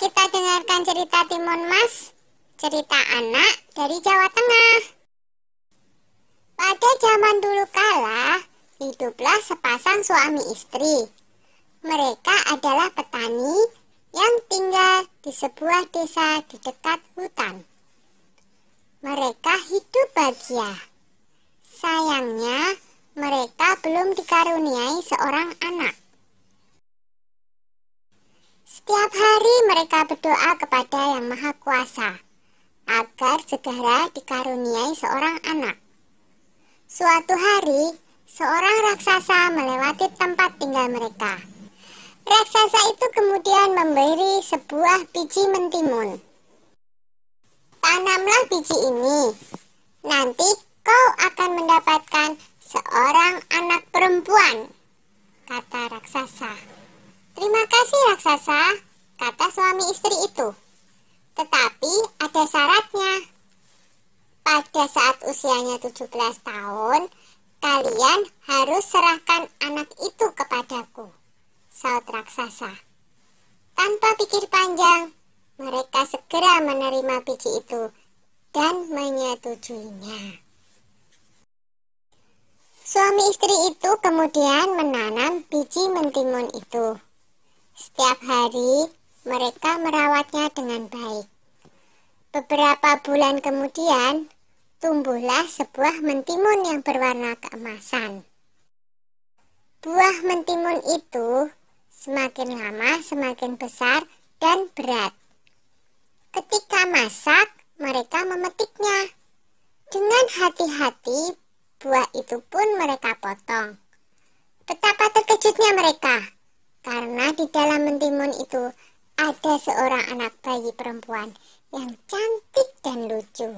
kita dengarkan cerita Timun Mas, cerita anak dari Jawa Tengah. Pada zaman dulu kala, hiduplah sepasang suami istri. Mereka adalah petani yang tinggal di sebuah desa di dekat hutan. Mereka hidup bahagia. Sayangnya, mereka belum dikaruniai seorang anak. Setiap hari mereka berdoa kepada Yang Maha Kuasa agar segera dikaruniai seorang anak. Suatu hari, seorang raksasa melewati tempat tinggal mereka. Raksasa itu kemudian memberi sebuah biji mentimun. Tanamlah biji ini, nanti kau akan mendapatkan seorang anak perempuan, kata raksasa. Terima kasih raksasa, kata suami istri itu. Tetapi ada syaratnya. Pada saat usianya 17 tahun, kalian harus serahkan anak itu kepadaku, saut raksasa. Tanpa pikir panjang, mereka segera menerima biji itu dan menyetujuinya. Suami istri itu kemudian menanam biji mentimun itu. Setiap hari mereka merawatnya dengan baik. Beberapa bulan kemudian tumbuhlah sebuah mentimun yang berwarna keemasan. Buah mentimun itu semakin lama semakin besar dan berat. Ketika masak, mereka memetiknya. Dengan hati-hati, buah itu pun mereka potong. Betapa terkejutnya mereka, karena di dalam mentimun itu ada seorang anak bayi perempuan yang cantik dan lucu.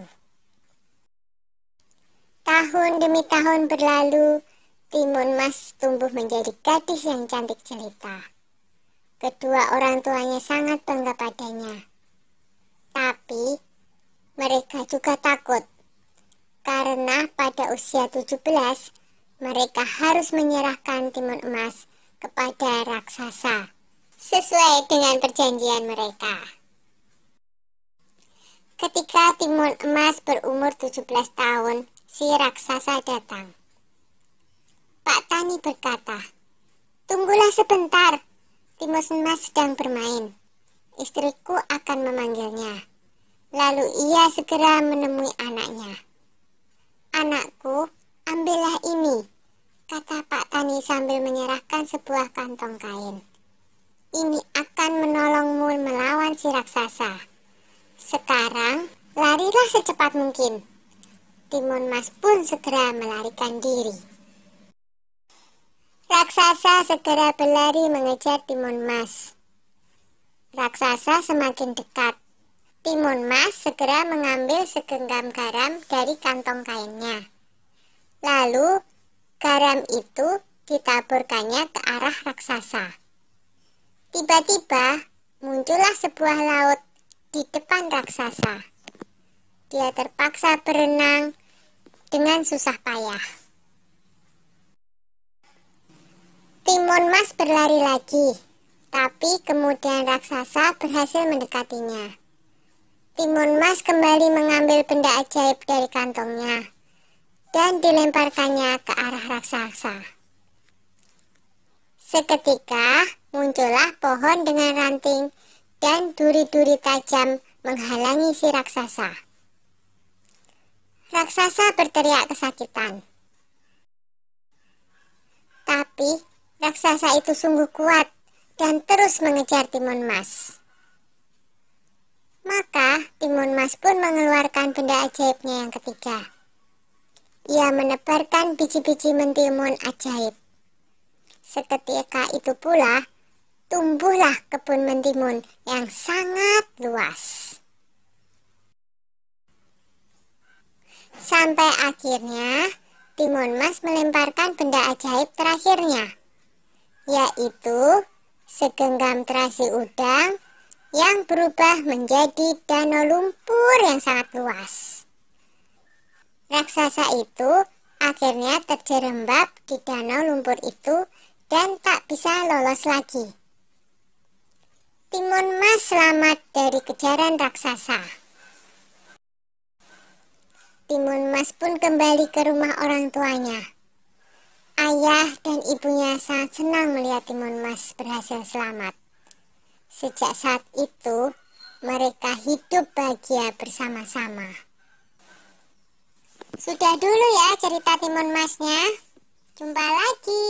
Tahun demi tahun berlalu, Timun Mas tumbuh menjadi gadis yang cantik jelita. Kedua orang tuanya sangat bangga padanya. Tapi mereka juga takut, karena pada usia 17, mereka harus menyerahkan Timun Emas kepada raksasa, sesuai dengan perjanjian mereka. Ketika Timun Emas berumur 17 tahun, si raksasa datang. Pak Tani berkata, "Tunggulah sebentar, Timun Emas sedang bermain. Istriku akan memanggilnya." Lalu ia segera menemui anaknya. "Anakku, ambillah ini," kata Pak Tani sambil menyerahkan sebuah kantong kain. "Ini akan menolongmu melawan si raksasa. Sekarang, larilah secepat mungkin." Timun Mas pun segera melarikan diri. Raksasa segera berlari mengejar Timun Mas. Raksasa semakin dekat. Timun Mas segera mengambil segenggam garam dari kantong kainnya. Lalu, garam itu ditaburkannya ke arah raksasa. Tiba-tiba, muncullah sebuah laut di depan raksasa. Dia terpaksa berenang dengan susah payah. Timun Mas berlari lagi, tapi kemudian raksasa berhasil mendekatinya. Timun Mas kembali mengambil benda ajaib dari kantongnya dan dilemparkannya ke arah raksasa. Seketika muncullah pohon dengan ranting dan duri-duri tajam menghalangi si raksasa. Raksasa berteriak kesakitan. Tapi raksasa itu sungguh kuat dan terus mengejar Timun Mas. Maka Timun Mas pun mengeluarkan benda ajaibnya yang ketiga. Ia menebarkan biji-biji mentimun ajaib. Seketika itu pula tumbuhlah kebun mentimun yang sangat luas. Sampai akhirnya Timun Mas melemparkan benda ajaib terakhirnya, yaitu segenggam terasi udang yang berubah menjadi danau lumpur yang sangat luas. Raksasa itu akhirnya terjerembab di danau lumpur itu dan tak bisa lolos lagi. Timun Mas selamat dari kejaran raksasa. Timun Mas pun kembali ke rumah orang tuanya. Ayah dan ibunya sangat senang melihat Timun Mas berhasil selamat. Sejak saat itu, mereka hidup bahagia bersama-sama. Sudah dulu ya cerita Timun Masnya. Jumpa lagi.